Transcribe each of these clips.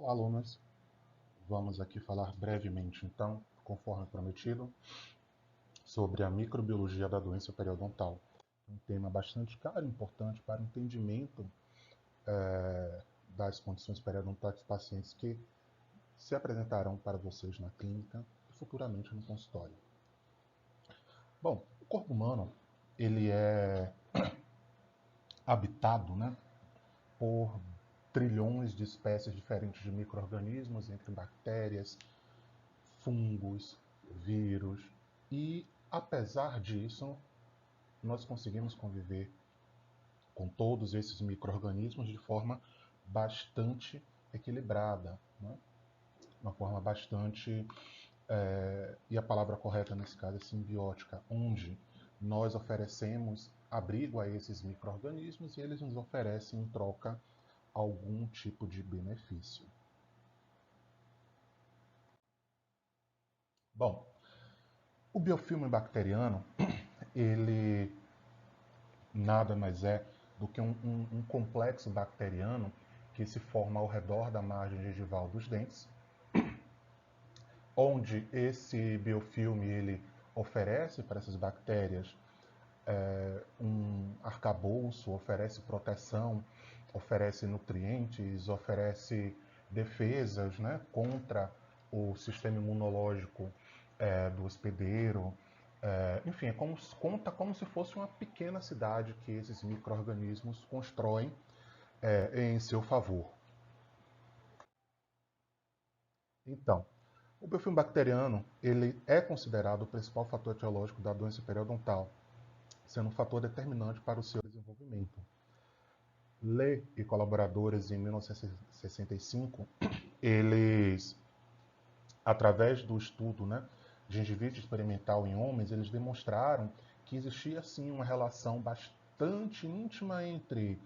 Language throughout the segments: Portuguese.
Olá, alunos. Vamos aqui falar brevemente, então, conforme prometido, sobre a microbiologia da doença periodontal. Um tema bastante caro e importante para o entendimento das condições periodontais dos pacientes que se apresentarão para vocês na clínica e futuramente no consultório. Bom, o corpo humano ele é habitado, né, por trilhões de espécies diferentes de micro-organismos, entre bactérias, fungos, vírus, e apesar disso, nós conseguimos conviver com todos esses micro-organismos de forma bastante equilibrada, né? Uma forma bastante, e a palavra correta nesse caso é simbiótica, onde nós oferecemos abrigo a esses micro-organismos e eles nos oferecem em troca algum tipo de benefício. Bom, o biofilme bacteriano, ele nada mais é do que um complexo bacteriano que se forma ao redor da margem gengival dos dentes, onde esse biofilme ele oferece para essas bactérias um arcabouço, oferece proteção, oferece nutrientes, oferece defesas, né, contra o sistema imunológico do hospedeiro. Enfim, conta como se fosse uma pequena cidade que esses micro-organismos constroem em seu favor. Então, o biofilme bacteriano ele é considerado o principal fator etiológico da doença periodontal, sendo um fator determinante para o seu desenvolvimento. Lê e colaboradores em 1965, eles, através do estudo, né, gengivite experimental em homens, eles demonstraram que existia sim uma relação bastante íntima entre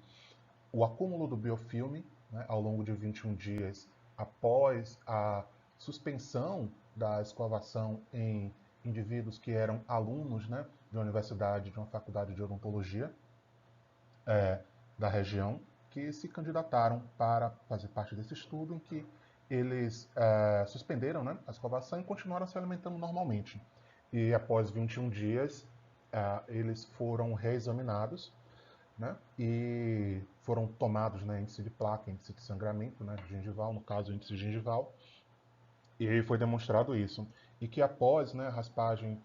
o acúmulo do biofilme, né, ao longo de 21 dias após a suspensão da escovação em indivíduos que eram alunos, né, de uma universidade, de uma faculdade de odontologia da região, que se candidataram para fazer parte desse estudo, em que eles suspenderam, né, a escovação e continuaram se alimentando normalmente. E após 21 dias, eles foram reexaminados, né, e foram tomados, né, índice de placa, índice de sangramento, né, gengival, no caso, índice gengival, e foi demonstrado isso. E que após, né, a raspagem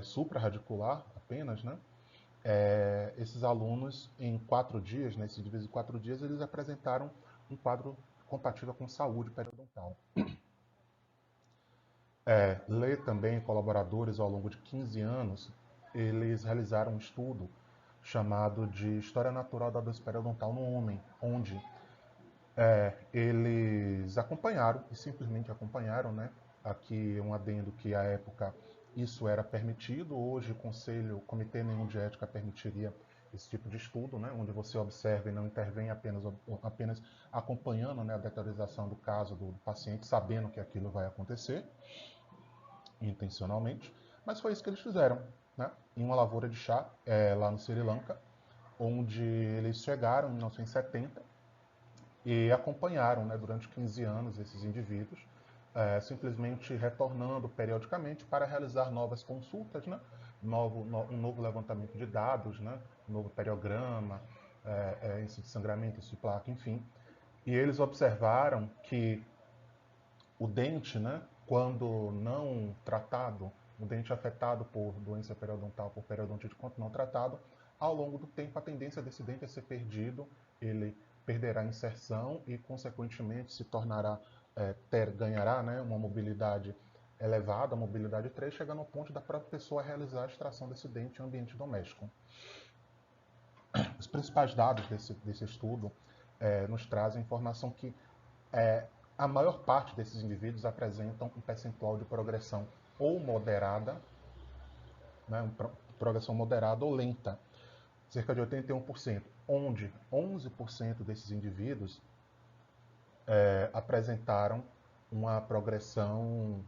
supraradicular apenas, né, esses alunos, em 4 dias, né, se divide em 4 dias, eles apresentaram um quadro compatível com saúde periodontal. Lê também, colaboradores, ao longo de 15 anos, eles realizaram um estudo chamado de História Natural da Doença Periodontal no Homem, onde eles acompanharam, e simplesmente acompanharam, né? Aqui um adendo que à época isso era permitido, hoje o comitê nenhum de ética permitiria esse tipo de estudo, né? Onde você observa e não intervém apenas acompanhando, né, a deteriorização do caso do paciente, sabendo que aquilo vai acontecer intencionalmente, mas foi isso que eles fizeram, né? Em uma lavoura de chá, lá no Sri Lanka, onde eles chegaram em 1970 e acompanharam, né, durante 15 anos esses indivíduos, simplesmente retornando periodicamente para realizar novas consultas, né, um novo levantamento de dados, né, um novo periograma, índice de sangramento, índice de placa, enfim. E eles observaram que o dente, né, quando não tratado, o dente afetado por doença periodontal, por periodontite, quando não tratado, ao longo do tempo a tendência desse dente é ser perdido, ele perderá a inserção e, consequentemente, se tornará, ganhará, né, uma mobilidade elevada, a mobilidade 3, chegando ao ponto da própria pessoa realizar a extração desse dente em ambiente doméstico. Os principais dados desse estudo nos trazem a informação que a maior parte desses indivíduos apresentam um percentual de progressão ou moderada, né, progressão moderada ou lenta, cerca de 81%, onde 11% desses indivíduos apresentaram uma progressão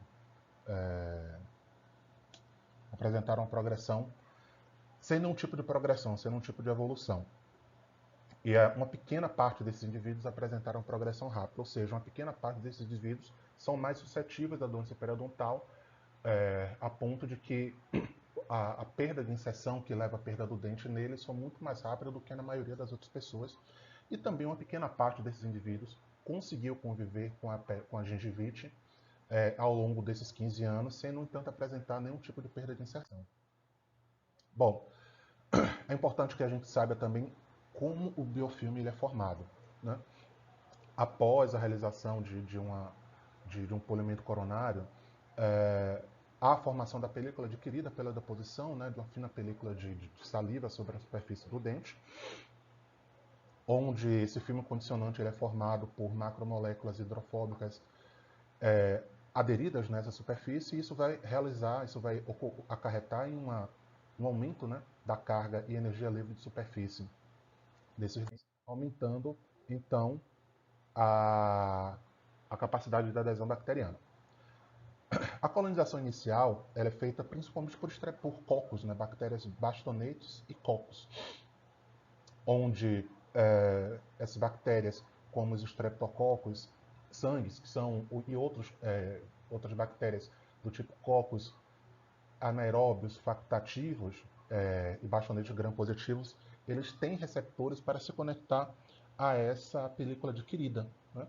sem nenhum tipo de progressão, sem nenhum tipo de evolução. E uma pequena parte desses indivíduos apresentaram progressão rápida, ou seja, uma pequena parte desses indivíduos são mais suscetíveis à doença periodontal, a ponto de que a perda de inserção que leva à perda do dente neles são muito mais rápida do que na maioria das outras pessoas. E também uma pequena parte desses indivíduos conseguiu conviver com a gengivite ao longo desses 15 anos, sem, no entanto, apresentar nenhum tipo de perda de inserção. Bom, é importante que a gente saiba também como o biofilme ele é formado. Né? Após a realização de um polimento coronário, há a formação da película adquirida pela deposição, né, de uma fina película de saliva sobre a superfície do dente, onde esse filme condicionante ele é formado por macromoléculas hidrofóbicas aderidas nessa superfície, e isso vai acarretar em um aumento, né, da carga e energia livre de superfície desses dentes, aumentando então a capacidade de adesão bacteriana. A colonização inicial ela é feita principalmente por cocos, né, bactérias bastonetes e cocos, onde essas bactérias, como os streptococcus, sangues, e outras bactérias do tipo cocos anaeróbios facultativos e bastonetes gram-positivos, eles têm receptores para se conectar a essa película adquirida. Né?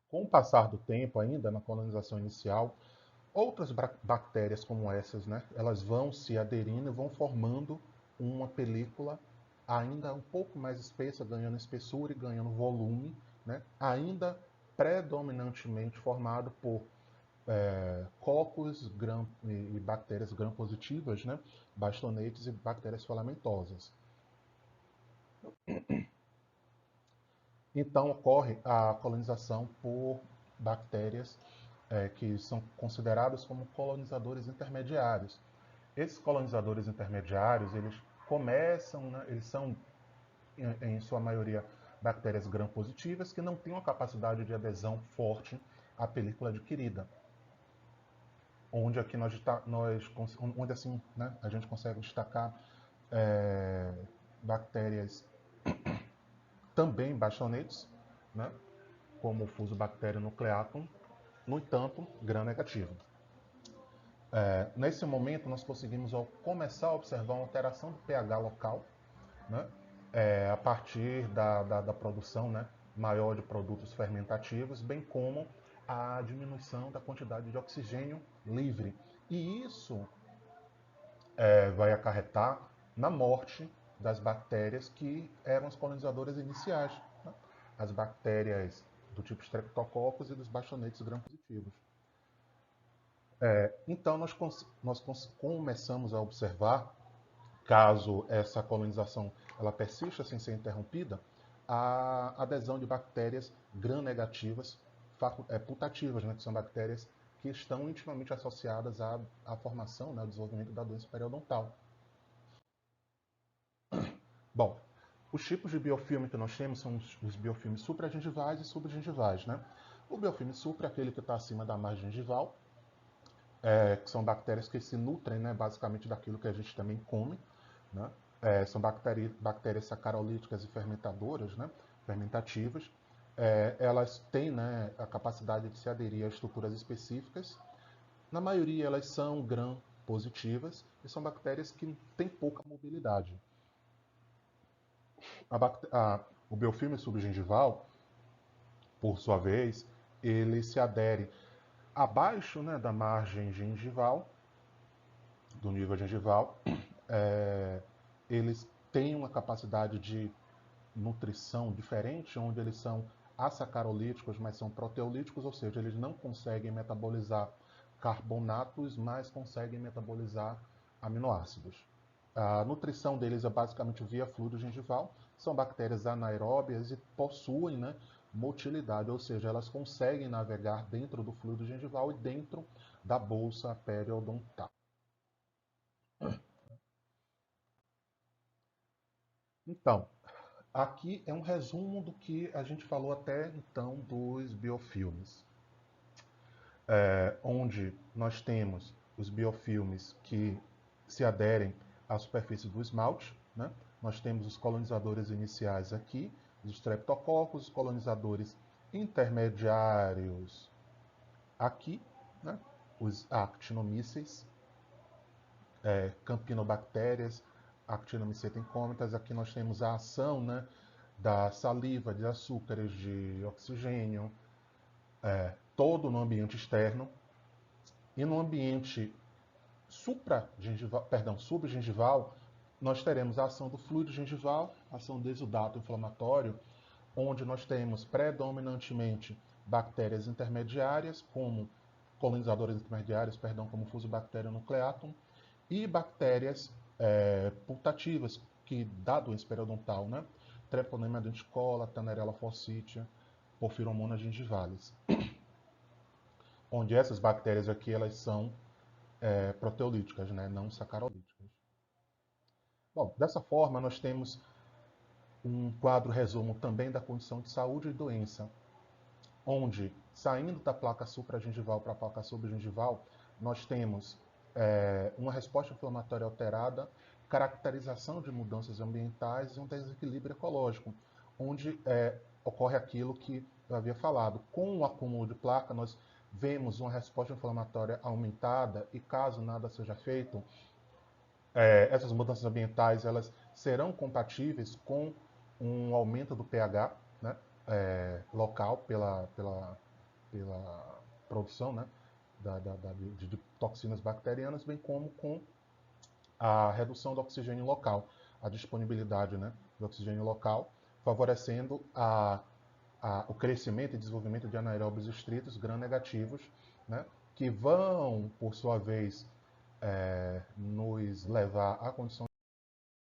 Com o passar do tempo, ainda na colonização inicial, outras bactérias como essas, né, elas vão se aderindo e vão formando uma película ainda um pouco mais espessa, ganhando espessura e ganhando volume, né, ainda predominantemente formado por cocos e bactérias gram-positivas, né, bastonetes e bactérias filamentosas. Então ocorre a colonização por bactérias que são considerados como colonizadores intermediários. Esses colonizadores intermediários, eles começam, né, eles são, em sua maioria, bactérias gram-positivas que não têm uma capacidade de adesão forte à película adquirida. Onde aqui onde assim, né, a gente consegue destacar bactérias também bastonetes, né, como o Fusobacterium nucleatum, no entanto, gram-negativo. Nesse momento, nós conseguimos começar a observar uma alteração do pH local, né, a partir da produção, né, maior de produtos fermentativos, bem como a diminuição da quantidade de oxigênio livre. E isso vai acarretar na morte das bactérias que eram as colonizadoras iniciais, né, as bactérias do tipo Streptococcus e dos bastonetes gram-positivos. Então, nós começamos a observar, caso essa colonização ela persista sem ser interrompida, a adesão de bactérias gram-negativas putativas, né, que são bactérias que estão intimamente associadas à formação, né, ao desenvolvimento da doença periodontal. Bom, os tipos de biofilme que nós temos são os biofilmes supragengivais e subgengivais. Né? O biofilme supra é aquele que está acima da margem gengival, que são bactérias que se nutrem, né, basicamente daquilo que a gente também come. Né? São bactérias sacarolíticas e fermentadoras, né, fermentativas. Elas têm, né, a capacidade de se aderir a estruturas específicas. Na maioria, elas são gram-positivas e são bactérias que têm pouca mobilidade. O biofilme subgengival, por sua vez, ele se adere abaixo, né, da margem gengival, do nível gengival. Eles têm uma capacidade de nutrição diferente, onde eles são asacarolíticos, mas são proteolíticos, ou seja, eles não conseguem metabolizar carbonatos, mas conseguem metabolizar aminoácidos. A nutrição deles é basicamente via fluido gengival, são bactérias anaeróbias e possuem, né, motilidade, ou seja, elas conseguem navegar dentro do fluido gengival e dentro da bolsa periodontal. Então, aqui é um resumo do que a gente falou até então dos biofilmes, onde nós temos os biofilmes que se aderem à superfície do esmalte, né? nós temos os colonizadores iniciais aqui, os streptococcus, os colonizadores intermediários aqui, né? Os actinomyces, campinobactérias, actinomyceta incômitas. Aqui nós temos a ação, né, da saliva, de açúcares, de oxigênio, todo no ambiente externo. E no ambiente subgengival, nós teremos a ação do fluido gengival, ação do exudato inflamatório, onde nós temos predominantemente bactérias intermediárias, como colonizadores intermediários, como Fusobacterium nucleatum, e bactérias putativas, que dá doença periodontal, né? Treponema denticola, Tannerella forsythia, Porphyromonas gingivalis. Onde essas bactérias aqui, elas são proteolíticas, né? Não sacarolíticas. Bom, dessa forma, nós temos um quadro resumo também da condição de saúde e doença, onde, saindo da placa supragengival para a placa subgengival, nós temos uma resposta inflamatória alterada, caracterização de mudanças ambientais e um desequilíbrio ecológico, onde ocorre aquilo que eu havia falado. Com o acúmulo de placa, nós vemos uma resposta inflamatória aumentada e, caso nada seja feito, essas mudanças ambientais elas serão compatíveis com um aumento do pH, né, local pela produção, né, de toxinas bacterianas, bem como com a redução do oxigênio local, a disponibilidade, né, do oxigênio local, favorecendo o crescimento e desenvolvimento de anaeróbios estritos gram-negativos, né, que vão, por sua vez, nos levar à condição